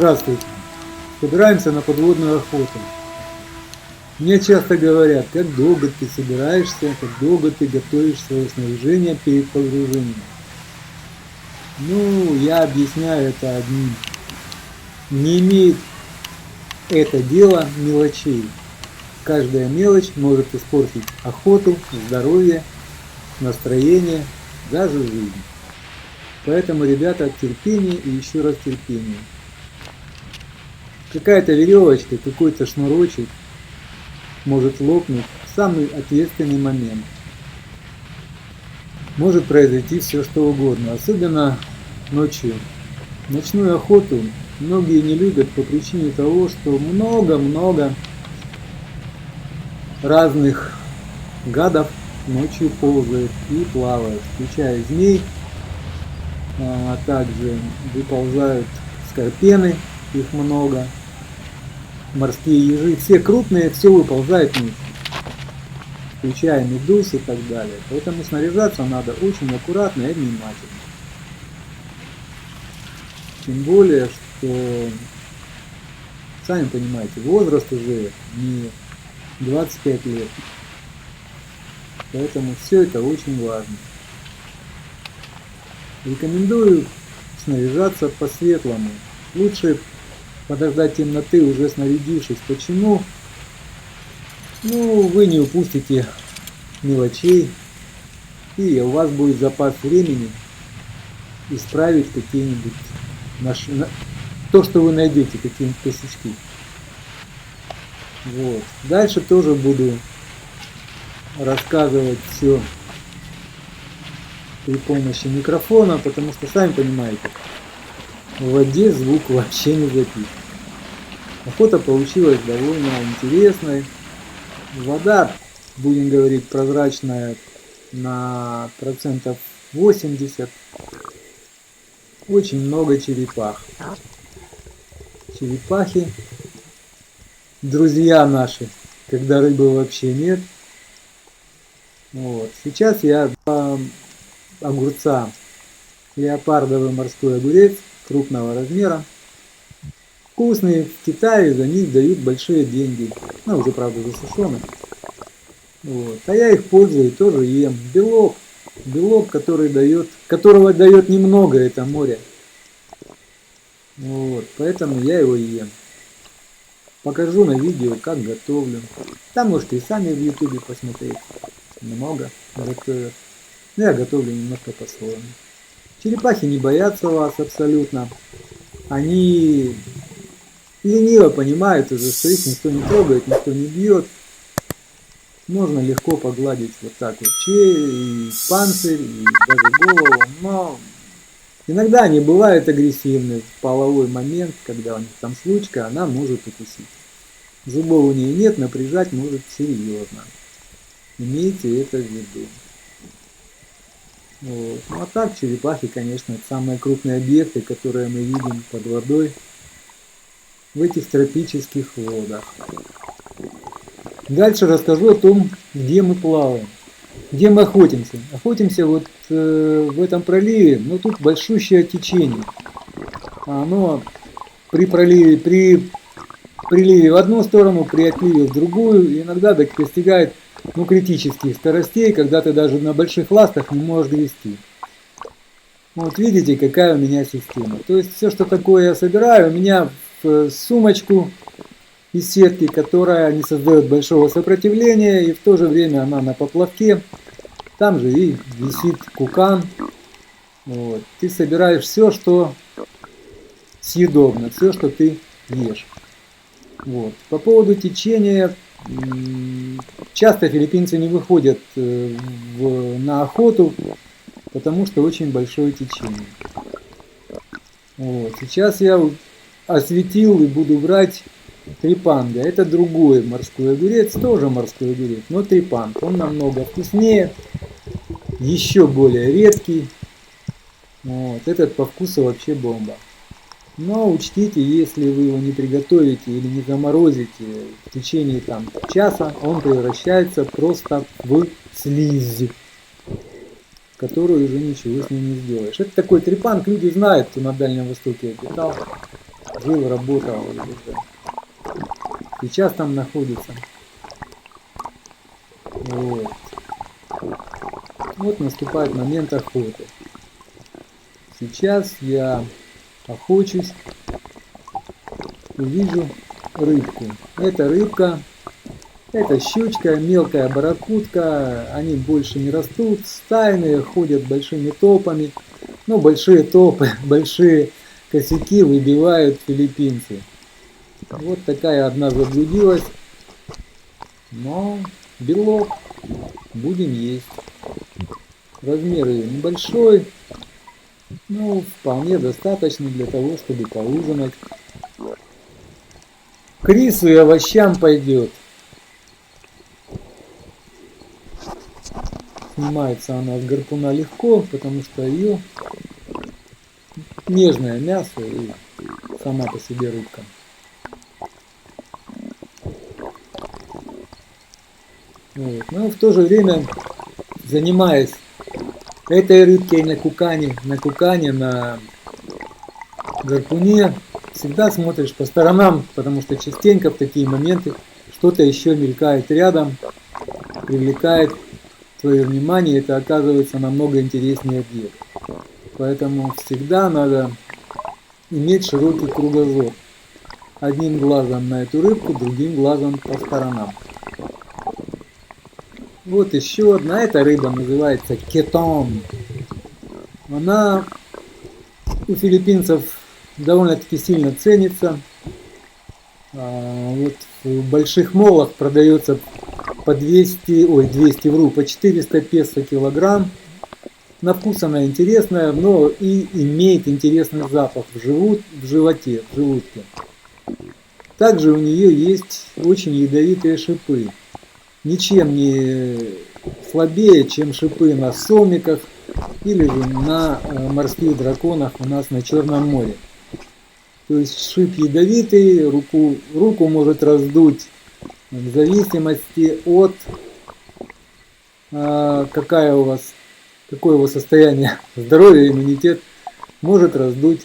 Здравствуйте. Собираемся на подводную охоту. Мне часто говорят, как долго ты собираешься, как долго ты готовишь свое снаряжение перед погружением. Я объясняю это одним. Не имеет это дело мелочей. Каждая мелочь может испортить охоту, здоровье, настроение, даже жизнь. Поэтому, ребята, терпение и еще раз терпение. Какая-то веревочка, какой-то шнурочек может лопнуть в самый ответственный момент. Может произойти все что угодно, особенно ночью. Ночную охоту многие не любят по причине того, что много-много разных гадов ночью ползает и плавает, включая змей, а также выползают скорпены, их много, морские ежи, все крупные, все выползает ночью, включая медуз и так далее. Поэтому снаряжаться надо очень аккуратно и внимательно. Тем более, что, сами понимаете, возраст уже не 25 лет. Поэтому все это очень важно. Рекомендую снаряжаться по-светлому. Лучше подождать темноты, уже снарядившись. Почему? Вы не упустите мелочей, и у вас будет запас времени исправить какие-нибудь то, что вы найдете, какие-нибудь косячки. Дальше тоже буду рассказывать все при помощи микрофона, потому что, сами понимаете, в воде звук вообще не записан. Охота получилась довольно интересной. Вода, будем говорить, прозрачная на процентов 80. Очень много черепах. Черепахи, друзья наши, когда рыбы вообще нет. Сейчас я огурца, леопардовый морской огурец крупного размера. Вкусные, в Китае за них дают большие деньги. Уже, правда, засушенных. А я их пользую, тоже ем. Белок, которого дает немного это море. Поэтому я его ем. Покажу на видео, как готовлю. Там можете и сами в ютубе посмотреть. Много готовят. Я готовлю немножко по-своему. Черепахи не боятся вас абсолютно. Они лениво понимают уже, что их никто не трогает, никто не бьет. Можно легко погладить вот так вот и панцирь, и даже голову. Но иногда они бывают агрессивны в половой момент, когда у них там случка, она может укусить. Зубов у нее нет, напряжать может серьезно. Имейте это в виду. А так, черепахи, конечно, это самые крупные объекты, которые мы видим под водой в этих тропических водах. Дальше расскажу о том, где мы плаваем, где мы охотимся. Охотимся в этом проливе, но тут большущее течение. Оно при приливе в одну сторону, при отливе в другую, иногда достигает критических скоростей, когда ты даже на больших ластах не можешь грести. Видите, какая у меня система. То есть все, что такое я собираю, у меня в сумочку из сетки, которая не создает большого сопротивления, и в то же время она на поплавке. Там же и висит кукан. Ты собираешь все, что съедобно, все, что ты ешь. По поводу течения, часто филиппинцы не выходят на охоту, потому что очень большое течение. Сейчас я осветил и буду брать трипанга. Это другой морской огурец, тоже морской огурец, но трипанг. Он намного вкуснее, еще более редкий. Этот по вкусу вообще бомба. Но учтите, если вы его не приготовите или не заморозите в течение часа, он превращается просто в слизь, которую уже ничего с ним не сделаешь. Это такой трипанг, люди знают, кто на Дальнем Востоке обитал. жил, работал уже. Сейчас там находится. Вот. Вот наступает момент охоты. Сейчас я охочусь, увижу рыбку. Это рыбка, это щучка, мелкая барракудка. Они больше не растут, стайные, ходят большими толпами. Но большие толпы, большие косяки выбивают филиппинцы. Вот такая одна заблудилась. Но белок будем есть. Размер ее небольшой, но вполне достаточно для того, чтобы поужинать. К рису и овощам пойдет. Снимается она с гарпуна легко, потому что ее нежное мясо и сама по себе рыбка. Вот. Но в то же время, занимаясь этой рыбкой на кукане, на гарпуне, всегда смотришь по сторонам, потому что частенько в такие моменты что-то еще мелькает рядом, привлекает твое внимание, это оказывается намного интереснее объект. Поэтому всегда надо иметь широкий кругозор. Одним глазом на эту рыбку, другим глазом по сторонам. Вот еще одна, эта рыба называется кетон. Она у филиппинцев довольно-таки сильно ценится. Вот в больших молах продается по 400 песо килограмм. На вкус она интересная, но и имеет интересный запах в животе, в желудке. Также у нее есть очень ядовитые шипы. Ничем не слабее, чем шипы на сомиках или же на морских драконах у нас на Черном море. То есть шип ядовитый, руку может раздуть в зависимости от какое у вас состояние здоровья, иммунитет, может раздуть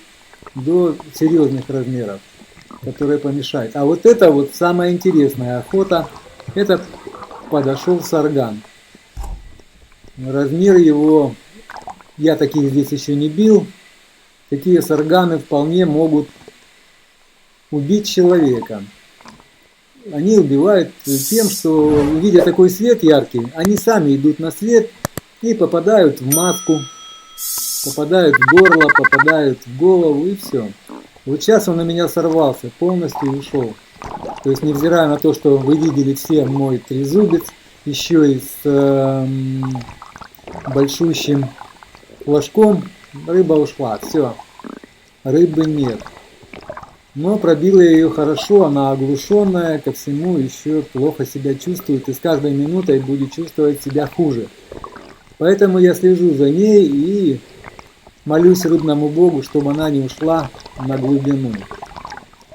до серьезных размеров, которые помешают. А вот это вот самая интересная охота, это подошел сарган. Размер его, я таких здесь еще не бил. Такие сарганы вполне могут убить человека. Они убивают тем, что, видя такой свет яркий, они сами идут на свет и попадают в маску, попадают в горло, попадают в голову и все. Вот сейчас он на меня сорвался полностью и ушел. То есть, невзирая на то, что вы видели все мой трезубец, еще и с большущим флажком, рыба ушла. Все, рыбы нет. Но пробила я ее хорошо, она оглушенная, ко всему еще плохо себя чувствует и с каждой минутой будет чувствовать себя хуже. Поэтому я слежу за ней и молюсь рыбному богу, чтобы она не ушла на глубину.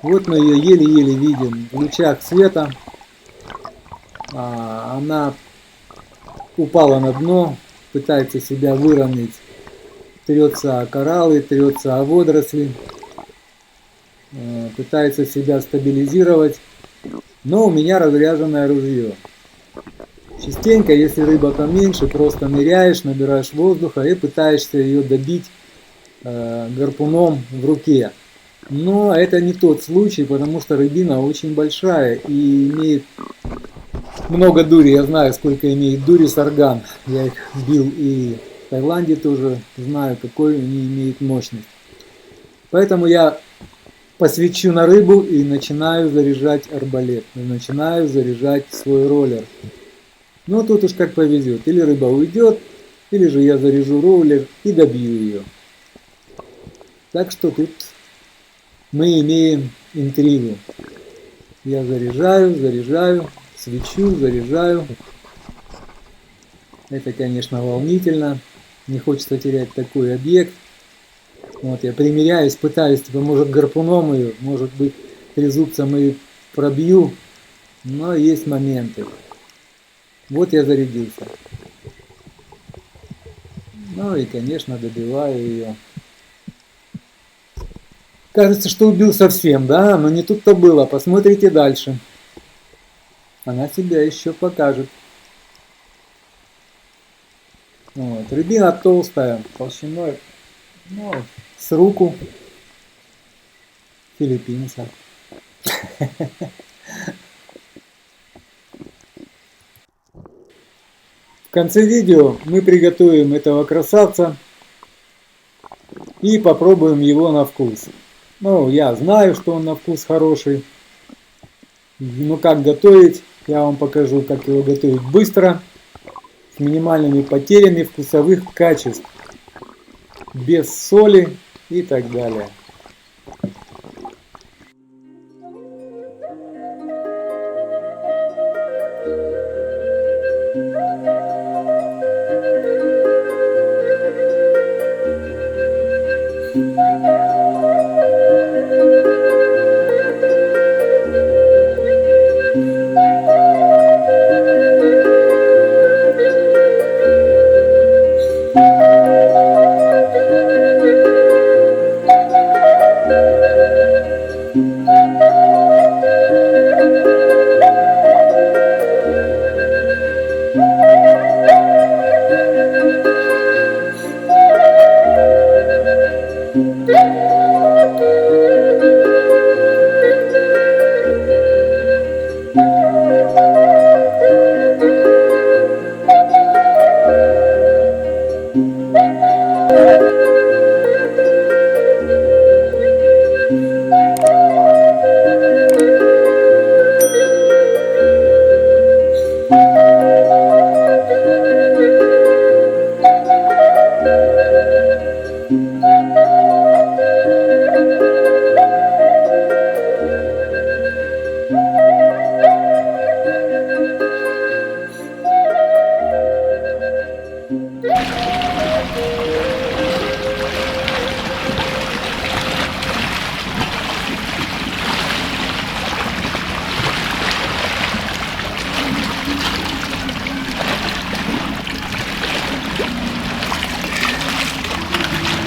Вот мы ее еле-еле видим в лучах света. Она упала на дно, пытается себя выровнять, трется о кораллы, трется о водоросли, пытается себя стабилизировать. Но у меня разряженное ружье. Частенько, если рыба поменьше, просто ныряешь, набираешь воздуха и пытаешься ее добить гарпуном в руке. Но это не тот случай, потому что рыбина очень большая и имеет много дури. Я знаю, сколько имеет дури сарган. Я их бил и в Таиланде тоже, знаю, какой они имеют мощность. Поэтому я посвечу на рыбу и начинаю заряжать арбалет. Начинаю заряжать свой роллер. Но тут уж как повезет. Или рыба уйдет, или же я заряжу роллер и добью ее. Так что тут мы имеем интригу. Я заряжаю, свечу, заряжаю. Это, конечно, волнительно. Не хочется терять такой объект. Вот, я примеряюсь, пытаюсь, может гарпуном ее, может быть трезубцем и пробью. Но есть моменты. Вот я зарядился. Ну и, конечно, добиваю ее. Кажется, что убил совсем, да? Но не тут-то было. Посмотрите дальше. Она себя еще покажет. Вот. Рябина толстая, толщиной, ну, с руку филиппинца. В конце видео мы приготовим этого красавца и попробуем его на вкус. Ну, я знаю, что он на вкус хороший. Но как готовить, я вам покажу, как его готовить быстро, с минимальными потерями вкусовых качеств, без соли и так далее.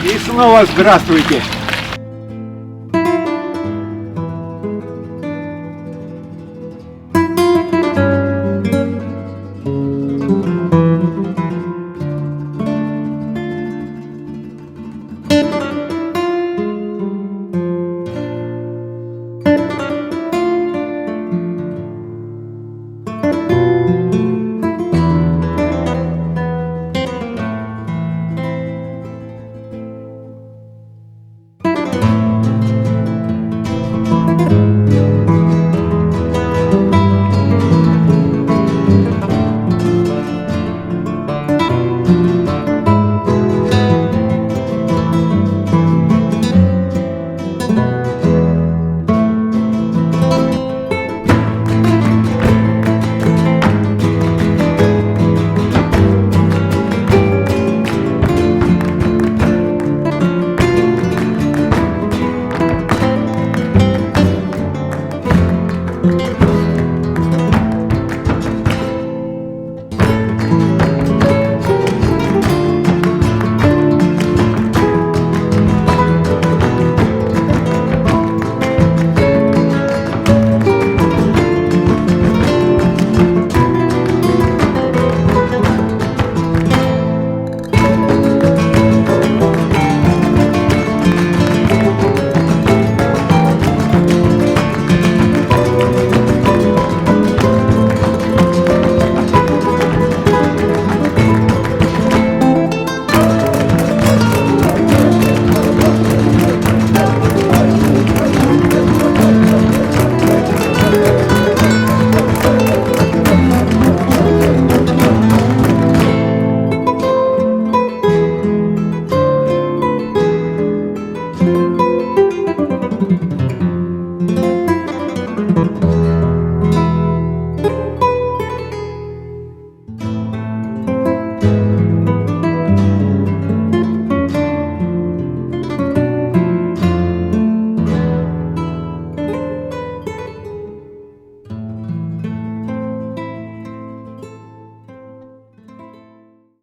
И снова здравствуйте!